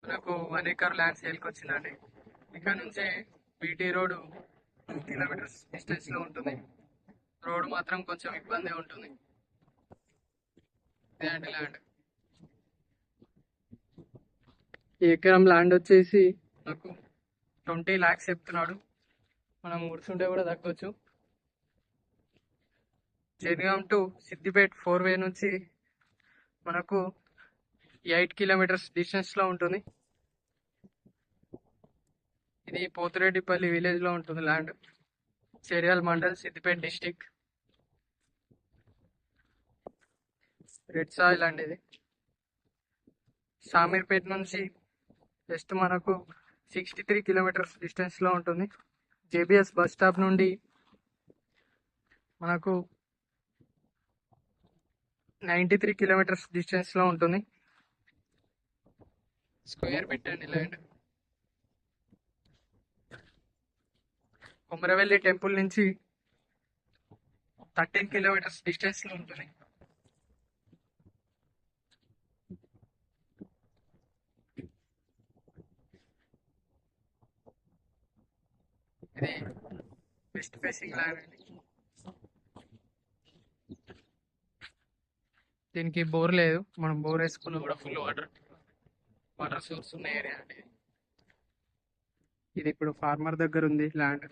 మనకు 1 acre land సేల్కి వచ్చిందండి. ఇక్కడ నుంచి బీటీ రోడ్ 2 కిలోమీటర్స్ డిస్టెన్స్ లో ఉంటుంది. రోడ్ మాత్రం కొంచెం ఇబ్బంది ఉంటుంది. ఇదే అండి ల్యాండ్. ఈ ఎకరం ల్యాండ్ వచ్చేసి నాకు 20 lakhs చెప్తున్నాడు. మనం కూర్చుంటే కూడా తగ్గొచ్చు. జనగాం టు సిద్దిపేట్ 4 వే నుంచి మనకు 8 కిలోమీటర్స్ డిస్టెన్స్ లో ఉంటుంది. ఇది పోతిరెడ్డిపల్లి విలేజ్ లో ఉంటుంది land. Cheryal mandal, Siddipet district. Red soil అండి ఇది. షామీర్పేట నుంచి జస్ట్ మనకు 63 కిలోమీటర్స్ డిస్టెన్స్ లో ఉంటుంది. జేబిఎస్ బస్ స్టాప్ నుండి మనకు 93 కిలోమీటర్స్ డిస్టెన్స్ లో ఉంటుంది. స్క్వేర్ పెట్టండి ల్యాండ్. కొమరవెల్లి టెంపుల్ నుంచి 13 కిలోమీటర్స్ డిస్టెన్స్ లో ఉంటుంది. ఇది వెస్ట్ ఫేసింగ్ ల్యాండ్ అండి. దీనికి బోర్ లేదు. మనం బోర్ వేసుకున్నా కూడా ఫుల్ వాటర్ సోర్స్ ఉన్న ఏరియా అండి. ఇది ఇప్పుడు ఫార్మర్ దగ్గర ఉంది ల్యాండ్.